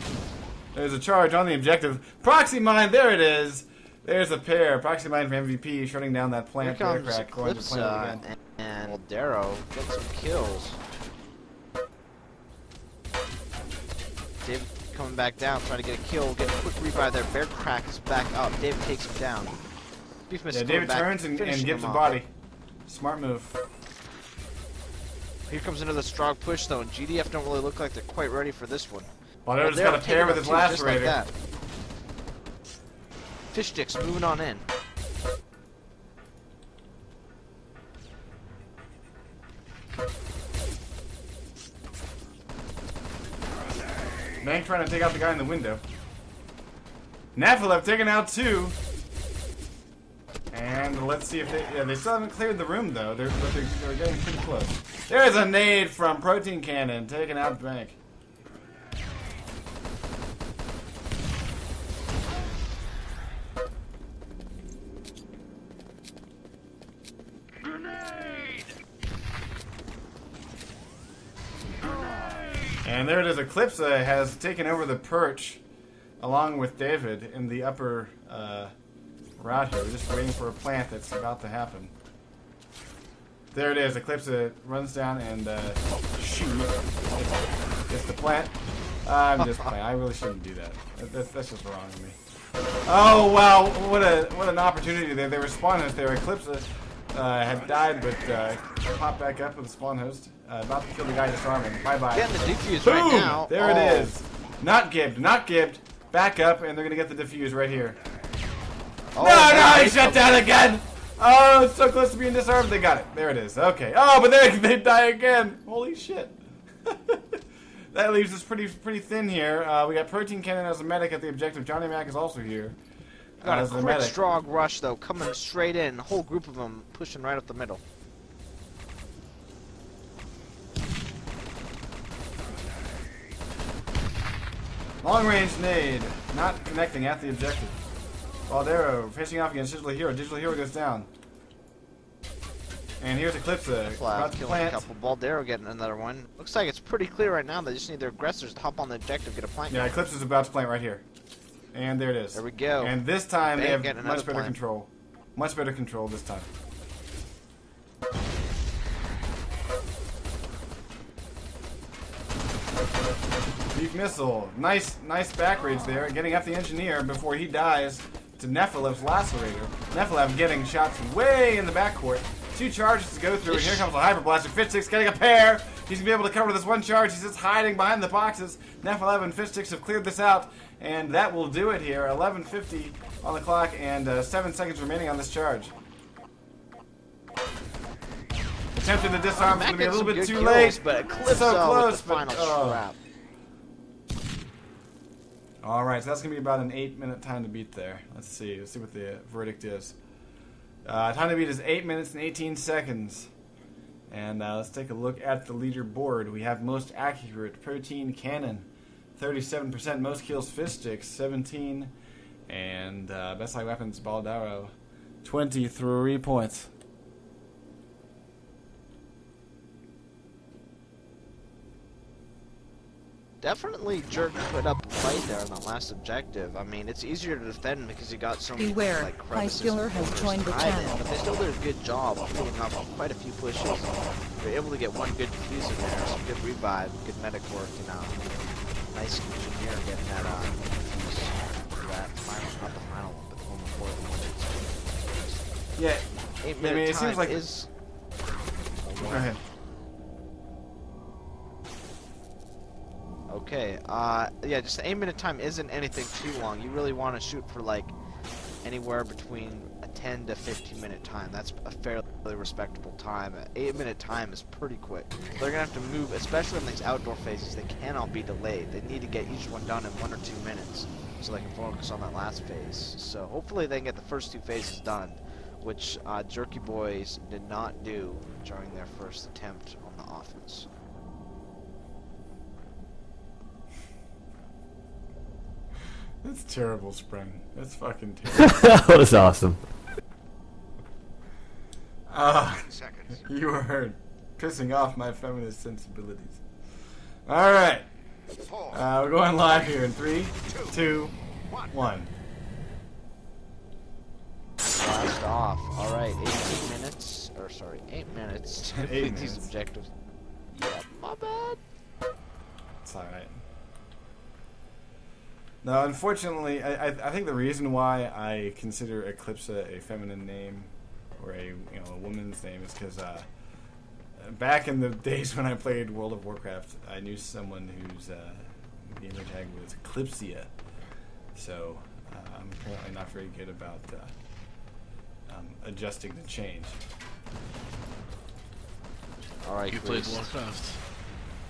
there's a charge on the objective. Proxy Mine, there it is! There's a pair. Proxy Mine for MVP, shutting down that plant. Here comes Bearcrack, going to plant again. And Baldero gets some kills. David coming back down, trying to get a kill, getting a quick revive there. Bearcrack is back up. David takes him down. Yeah, David turns and gives a body. Smart move. Here comes another strong push though, and GDF don't really look like they're quite ready for this one. Baldero's got a pair with his lacerator. Like Fishstix moving on in. Mank trying to take out the guy in the window. Nephilim taking out 2. And let's see if they still haven't cleared the room though. They're getting pretty close. There's a nade from Protein Cannon taking out Bank. And there it is. Eclipse has taken over the perch along with David in the upper route here. We're just waiting for a plant that's about to happen. There it is. Eclipse runs down and shoots. Gets the plant. I'm just playing. I really shouldn't do that. That's just wrong of me. Oh wow! What an opportunity there. They were spawn host there. Eclipse had died, but popped back up with the spawn host. About to kill the guy disarming. Bye bye. Getting the defuse right now. There it is. Not gibbed. Not gibbed. Back up, and they're gonna get the defuse right here. Oh, no! He shut down again. Oh, it's so close to being disarmed. They got it. There it is. Okay. Oh, but they die again. Holy shit. That leaves us pretty thin here. We got Protein Cannon as a medic at the objective. Johnny Mac is also here. Got a as the quick medic. strong rush though, coming straight in. A whole group of them pushing right up the middle. Long range nade, not connecting at the objective. Baldero facing off against Digital Hero. Digital Hero goes down. And here's Eclipse. About to Killing a plant. couple. Baldero getting another one. Looks like it's pretty clear right now. They just need their aggressors to hop on the objective, get a plant. Yeah, Eclipse is about to plant right here. And there it is. There we go. And this time Bang, they have getting much another better plant. control. Much better control this time. Beef missile. Nice back rage there. Getting up the engineer before he dies to Nephilim's lacerator. Nephilim getting shots way in the backcourt. 2 charges to go through, and here comes the Hyper Blaster. Fishstix getting a pair. He's gonna be able to cover this one charge. He's just hiding behind the boxes. Nephilim and Fishstix have cleared this out, and that will do it here. 11:50 on the clock, and 7 seconds remaining on this charge. Attempting to disarm is going to be a little bit too late. But Eclipse So close, with the final but strap. Alright, so that's going to be about an 8-minute time to beat there. Let's see what the verdict is. Time to beat is 8 minutes and 18 seconds. And let's take a look at the leaderboard. We have most accurate Protein Cannon, 37%. Most kills Fishstix, 17. And best light weapons Baldaro, 23 points. Definitely Jerk put up a fight there on that last objective. I mean, it's easier to defend because you got so many Beware, like High crevices Skiller and has corners joined the to hide in, channel. but they still did a good job of pulling up quite a few pushes. They were able to get one good diffuser there, some good revive, good medic work, you know. Nice engineer getting that defuse for that final, not the final one, but the one before the one that's Yeah, 8 minute it time seems like is. Go ahead. Okay, yeah, just the 8 minute time isn't anything too long. You really want to shoot for like anywhere between a 10 to 15 minute time. That's a fairly respectable time. An 8 minute time is pretty quick. They're gonna have to move, especially in these outdoor phases. They cannot be delayed. They need to get each one done in 1 or 2 minutes so they can focus on that last phase. So hopefully they can get the first 2 phases done, which Jerky Boys did not do during their first attempt on the offense. That's terrible, Spring. That's fucking terrible. That was awesome. Seconds. You are pissing off my feminist sensibilities. Alright. 4, We're going live here in 3, 2, 1. Blast off. Alright, 18 minutes. Or sorry, 8 minutes to 8 complete these minutes. objectives. Yeah, my bad. It's alright. No, unfortunately, I think the reason why I consider Eclipse a feminine name or a woman's name is because back in the days when I played World of Warcraft, I knew someone whose gamer tag was Eclipsia. So I'm apparently not very good about adjusting to change. Alright, You played Warcraft.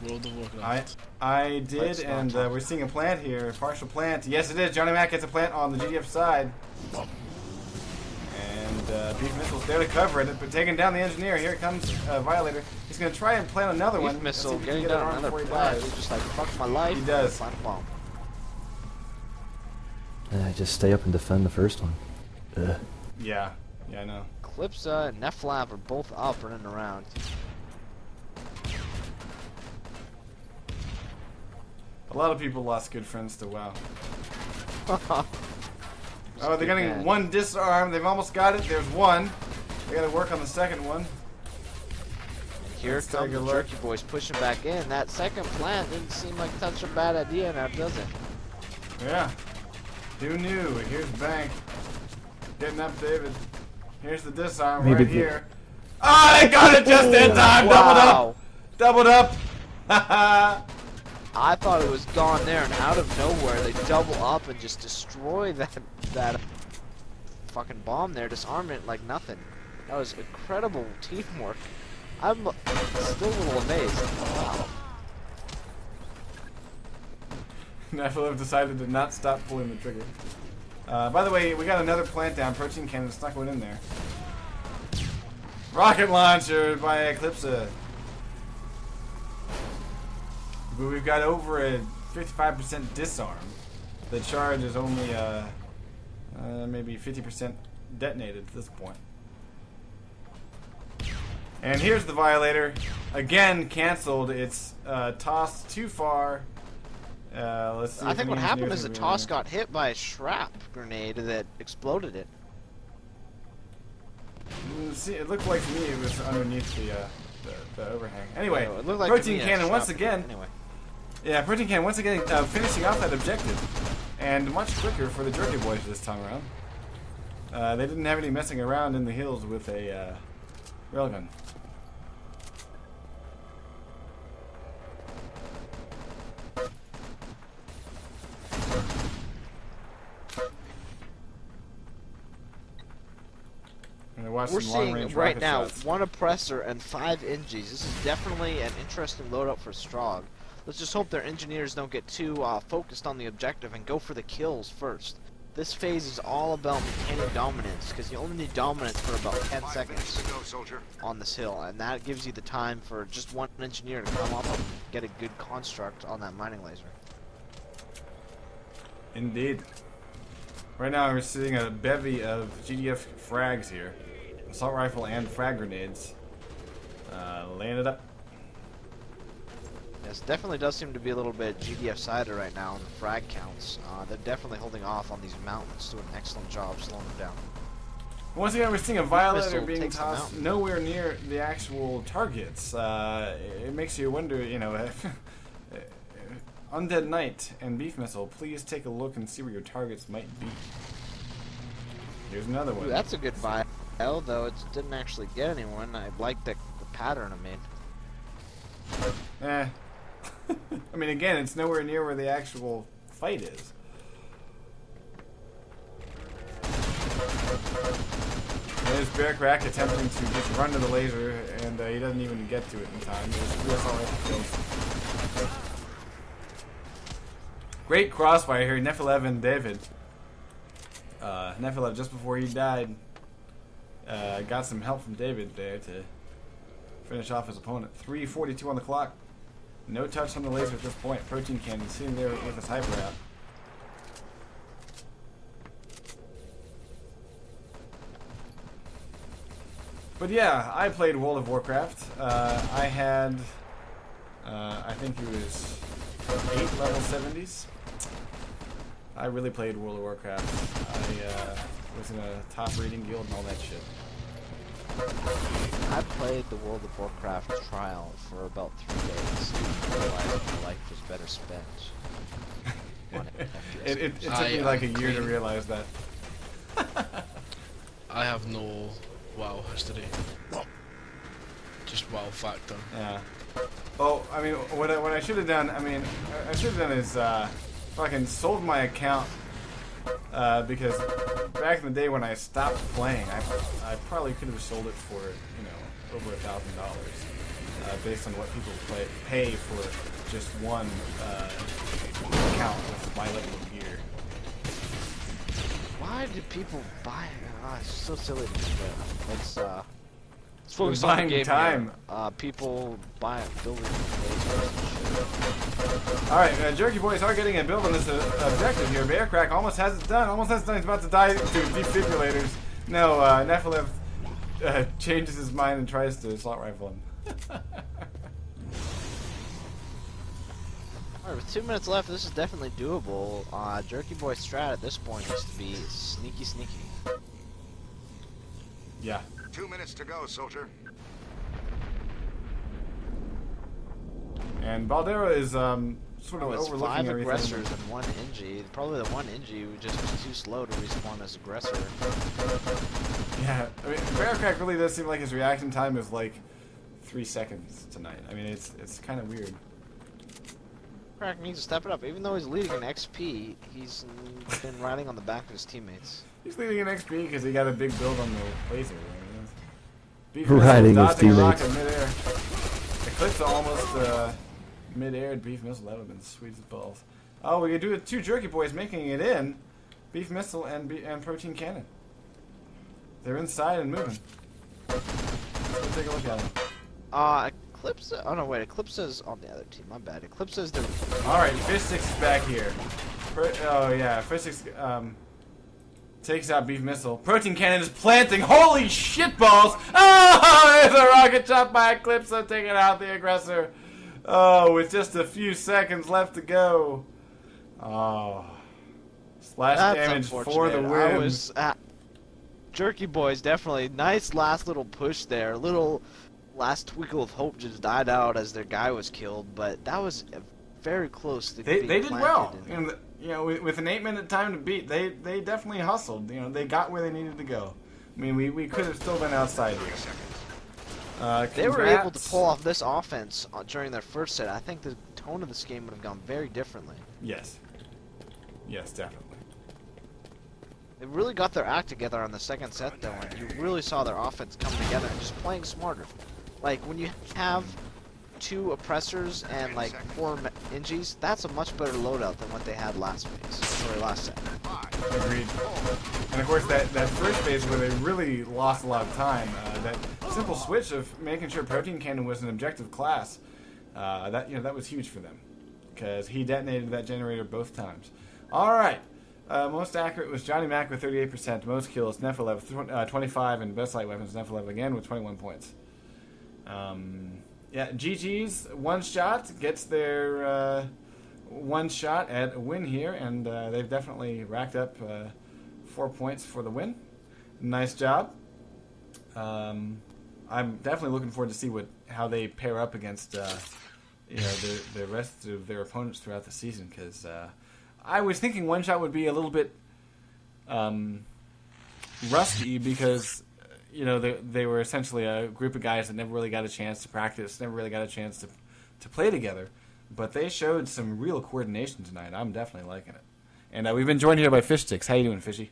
World of Warcraft. I did, and we're seeing a plant here, partial plant. Yes, it is. Johnny Mac gets a plant on the GDF side. And Beef Missile's there to cover it, but taking down the engineer. Here comes Violator. He's going to try and plant another Beef one. Missile Let's see if he getting can get it down on another before he plant. dies. He's just like, fuck my life. He does. Plant a bomb. Just stay up and defend the first one. Ugh. Yeah, I know. Calypsa and Nephilim are both up running around. A lot of people lost good friends to WoW. Oh, they're getting one disarm. They've almost got it. There's one. They got to work on the second one. Here Let's comes take a the look. Jerky Boys pushing back in. That second plant didn't seem like such a bad idea now, does it? Yeah. Who knew? Here's Bank. Getting up David. Here's the disarm Maybe right here. Ah, they got it just in time. Wow. Doubled up. Haha. I thought it was gone there, and out of nowhere they double up and just destroy that fucking bomb there, disarm it like nothing. That was incredible teamwork. I'm still a little amazed. Wow. Nephilim decided to not stop pulling the trigger. By the way, we got another plant down. Protein cannon snuck one in there. Rocket launcher by Eclipse. But we've got over a 55% disarm. The charge is only maybe 50% detonated at this point. And here's the Violator. Again, canceled. It's tossed too far. Let's see. I think what happened is the toss got hit by a shrap grenade that exploded it. See, it looked like to me it was underneath the overhang. Anyway, it looked like Protein Cannon once again. Anyway. Yeah, Protein Cannon once again finishing off that objective. And much quicker for the Jerky Boys this time around. They didn't have any messing around in the hills with a railgun. We're seeing right now 1 oppressor and 5 Engies. This is definitely an interesting loadout for Strogg. Let's just hope their engineers don't get too focused on the objective and go for the kills first. This phase is all about maintaining dominance, because you only need dominance for about 10 seconds on this hill, and that gives you the time for just one engineer to come up and get a good construct on that mining laser. Indeed. Right now we're seeing a bevy of GDF frags here. Assault rifle and frag grenades. Laying it up. Yes, definitely does seem to be a little bit GDF-sided right now in the frag counts. They're definitely holding off on these mountains, doing an excellent job slowing them down. Once again, we're seeing a Violator being tossed nowhere near the actual targets. It makes you wonder, you know, Undead Knight and Beef Missile, please take a look and see where your targets might be. Here's another one. Ooh, that's a good buy, though it didn't actually get anyone. I like the pattern I made. I mean, again, it's nowhere near where the actual fight is. There's Bear Crack attempting to just run to the laser, and he doesn't even get to it in time. There's all kills. Great crossfire here, Nephilev and David. Nephilev, just before he died, got some help from David there to finish off his opponent. 3:42 on the clock. No touch on the laser at this point. Protein Cannon sitting there with his hyper out. But yeah, I played World of Warcraft. I had, I think it was 8 level 70s. I really played World of Warcraft. I was in a top rating guild and all that shit. I played the World of Warcraft trial for about 3 days. I realized my life was better spent. It took me like a year to realize that. I have no WoW history. Just WoW factor. Yeah. Oh, I mean, what I should have done, I should have done is fucking sold my account because back in the day when I stopped playing, I probably could have sold it for, you know, over $1,000 based on what people pay for just one account with my level of gear. Why do people buy it? It's so silly to do that. Let's focus on the game time. Here. People buy it, building lasers. Alright, Jerky Boys are getting a build on this objective here. Bear Crack almost has it done. Almost has it done. He's about to die to defibrillators. No, Nephilim changes his mind and tries to assault rifle him. Alright, with 2 minutes left, this is definitely doable. Jerky Boy strat at this point needs to be sneaky. Yeah. 2 minutes to go, soldier. And Baldera is sort of it's overlooking 5 everything. aggressors and 1 Engie. Probably the 1 Engie just was too slow to respawn as aggressor. Yeah, I mean, Bear Crack really does seem like his reaction time is like 3 seconds tonight. I mean, it's kind of weird. Crack needs to step it up. Even though he's leading an XP, he's been riding on the back of his teammates. He's leading an XP because he got a big build on the laser. Riding his teammates. Mid-air. Eclipse almost mid-air. Beef Missile, that would have been sweet as balls. Oh, we could do it 2 jerky boys making it in. Beef missile and protein cannon. They're inside and moving. Let's take a look at them. Eclipse. Oh no, wait. Eclipse is on the other team. My bad. Eclipse is the. All right, Fishstix is back here. Oh yeah, Fishstix takes out beef missile. Protein cannon is planting. Holy shit balls! Oh, there's a rocket shot by Eclipse taking out the aggressor. Oh, with just a few seconds left to go. Oh, splash damage for the win. Jerky boys definitely nice last little push there. Little last twinkle of hope just died out as their guy was killed, but that was very close to They did well. And, You know, with an 8-minute time to beat, they definitely hustled. You know, they got where they needed to go. I mean, we could have still been outside here. they were able to pull off this offense during their first set. I think the tone of this game would have gone very differently. Yes. Yes, definitely. They really got their act together on the second set, though, and you really saw their offense come together and just playing smarter. Like, when you have 2 oppressors and, like, 4 Ingies, that's a much better loadout than what they had last set. Agreed. And, of course, that first phase where they really lost a lot of time, that simple switch of making sure Protein Cannon was an objective class, that was huge for them. Because he detonated that generator both times. All right. Most accurate was Johnny Mac with 38%. Most kills, Nephilev with 25, and best light weapons, Nephilev again with 21 points. Yeah, GG's one shot gets their one shot at a win here, and they've definitely racked up 4 points for the win. Nice job. I'm definitely looking forward to see how they pair up against the rest of their opponents throughout the season, because I was thinking one shot would be a little bit rusty because they were essentially a group of guys that never really got a chance to practice, never really got a chance to play together. But they showed some real coordination tonight. I'm definitely liking it. And we've been joined here by Fishstix. How you doing, Fishy?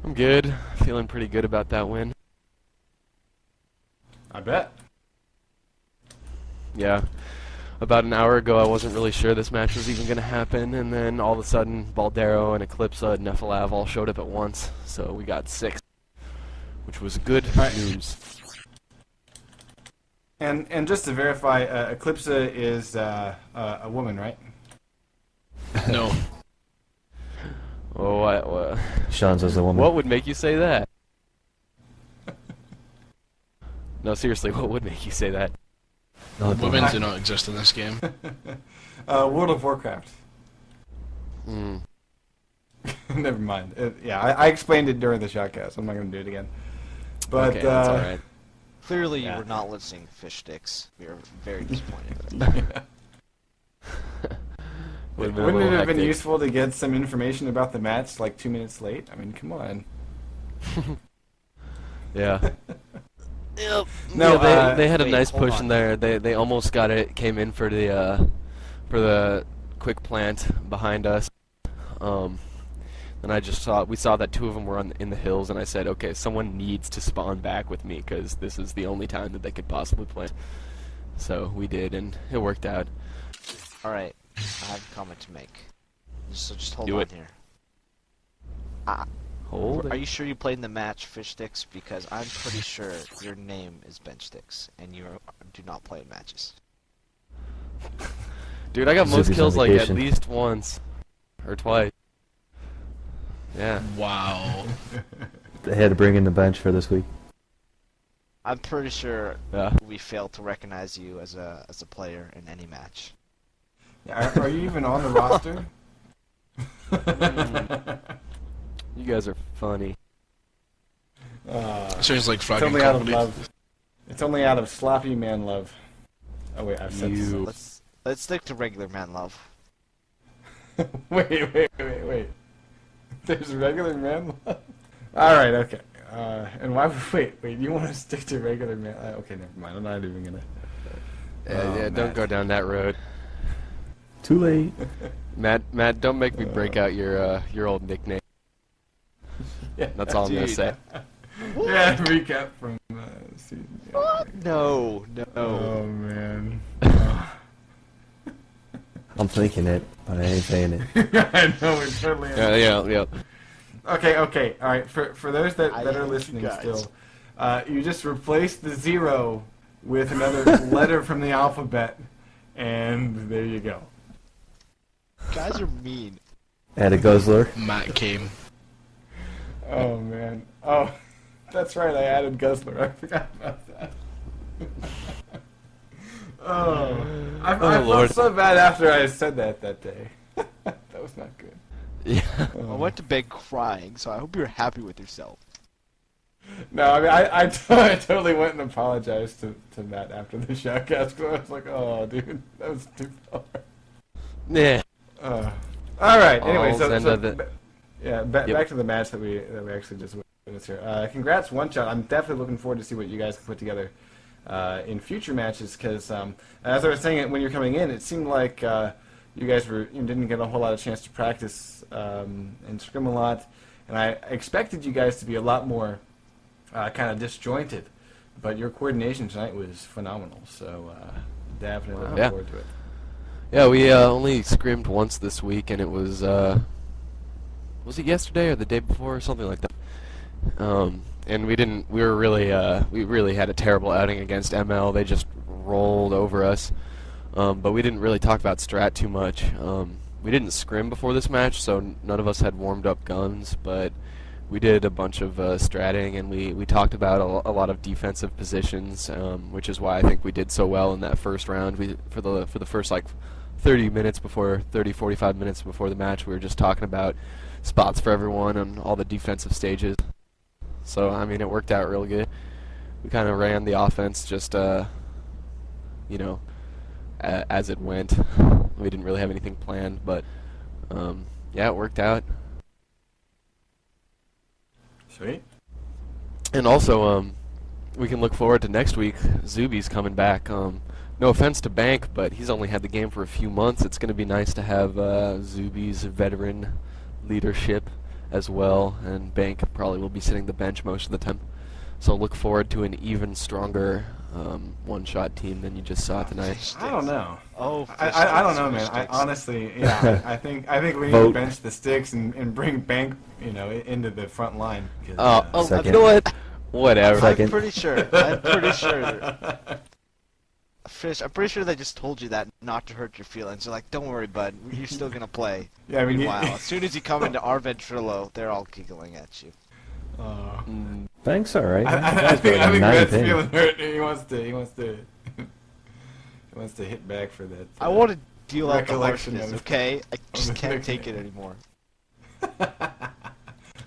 I'm good. Feeling pretty good about that win. I bet. Yeah. About an hour ago, I wasn't really sure this match was even going to happen, and then all of a sudden, Baldero and Eclipse and Nephilev all showed up at once, so we got 6, which was good news. And just to verify, Eclipse is a woman, right? No. Oh, what? Sean says the woman. What would make you say that? No, seriously, what would make you say that? Women do not exist in this game. World of Warcraft. Hmm. Never mind. I explained it during the shotcast. I'm not going to do it again. But, okay, that's all right. Clearly, you were not listening, Fishstix. We are very disappointed. Wouldn't it have been useful to get some information about the match like 2 minutes late? I mean, come on. Yeah. Yep. No, Yeah, they had a wait, nice hold push on. in there. They almost got it. Came in for the quick plant behind us. And we saw that 2 of them were in the hills, and I said, okay, someone needs to spawn back with me because this is the only time that they could possibly play. So we did, and it worked out. All right, I have a comment to make. So just hold Do on it. here. Hold Are it. you sure you played in the match, Fishstix? Because I'm pretty sure your name is Benchstix, and you do not play in matches. Dude, I got most Zippy's kills on like at vacation. least once or twice. Yeah. Wow. They had to bring in the bench for this week. I'm pretty sure Yeah. we failed to recognize you as a player in any match. Are you even on the roster? You guys are funny. Sounds like It's fragging only out of comedy. love. It's only out of sloppy man love. Oh wait, I've said You- Let's stick to regular man love. Wait. There's regular man love? Alright, okay. And why wait, you want to stick to regular man okay, never mind. I'm not even gonna Yeah, don't Matt. go down that road. Too late. Matt, don't make me break out your old nickname. Yeah, That's all I'm gonna dude. say. Yeah, recap from season. No. Oh man. I'm thinking it, but I ain't saying it. I know, we're totally... Yeah. Okay, all right. For those that I are hate you listening guys. still, you just replace the 0 with another letter from the alphabet, and there you go. Guys are mean. Add a guzzler. Matt came. Oh man. Oh, that's right. I added Guzzler. I forgot about that. I felt Lord. so bad after I said that day. That was not good. Yeah. I went to bed crying, so I hope you're happy with yourself. No, I mean I totally went and apologized to Matt after the shoutcast. I was like, oh dude, that was too far. Yeah. All right. Anyway, All's so end of it. back to the match that we actually just witnessed here. Congrats, One Shot. I'm definitely looking forward to see what you guys can put together in future matches. Because as I was saying, when you're coming in, it seemed like you guys didn't get a whole lot of chance to practice and scrim a lot, and I expected you guys to be a lot more kind of disjointed. But your coordination tonight was phenomenal. So definitely looking forward to it. Yeah, we only scrimmed once this week, and it was it yesterday or the day before or something like that. And we really had a terrible outing against ML. They just rolled over us. But we didn't really talk about strat too much. We didn't scrim before this match, so none of us had warmed up guns, but we did a bunch of stratting, and we talked about a lot of defensive positions, which is why I think we did so well in that first round. For the first like 45 minutes before the match, we were just talking about spots for everyone and all the defensive stages. So I mean, it worked out real good. We kind of ran the offense just as it went. We didn't really have anything planned, but yeah, it worked out. Sweet. And also, we can look forward to next week. Zuby's coming back. No offense to Bank, but he's only had the game for a few months. It's going to be nice to have Zuby's veteran leadership as well, and Bank probably will be sitting the bench most of the time. So look forward to an even stronger one-shot team than you just saw tonight. I don't know. Oh, I don't know, man. I honestly, I think we need to bench the sticks and bring Bank, into the front line. You Second. know what? Whatever. Second. I'm pretty sure. Fish, I'm pretty sure they just told you that not to hurt your feelings. They're like, don't worry, bud. You're still going to play. Yeah, I mean, Meanwhile, as soon as you come into our ventrilo, they're all giggling at you. Thanks, alright. I think Matt's feeling hurt. He wants to hit back for that. I want to deal out the recollection harshness, of- okay? I just the can't victory. take it anymore.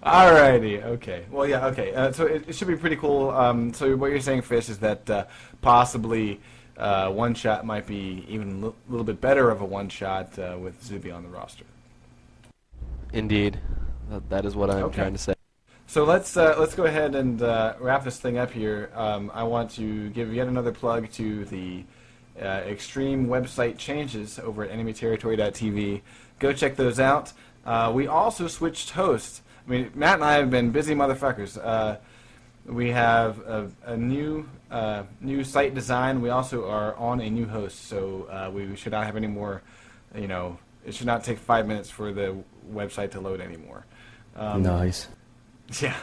Alrighty, okay. Well, yeah, okay. So it should be pretty cool. So what you're saying, Fish, is that possibly one shot might be even a little bit better of a one shot with Zuby on the roster. Indeed. That is what I'm trying to say. So let's go ahead and wrap this thing up here. I want to give yet another plug to the extreme website changes over at enemyterritory.tv. Go check those out. We also switched hosts. I mean, Matt and I have been busy motherfuckers. We have a new site design. We also are on a new host, so we should not have any more. It should not take 5 minutes for the website to load anymore. Nice. Yeah,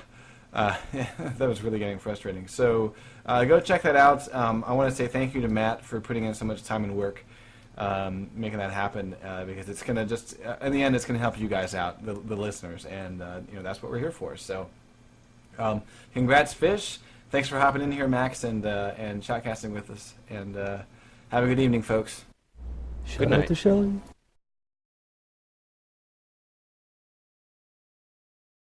that was really getting frustrating. So go check that out. I want to say thank you to Matt for putting in so much time and work making that happen because it's going to just, in the end, it's going to help you guys out, the listeners, and that's what we're here for. So congrats, Fish. Thanks for hopping in here, Max, and shoutcasting with us. And have a good evening, folks. Shout out to Shelly.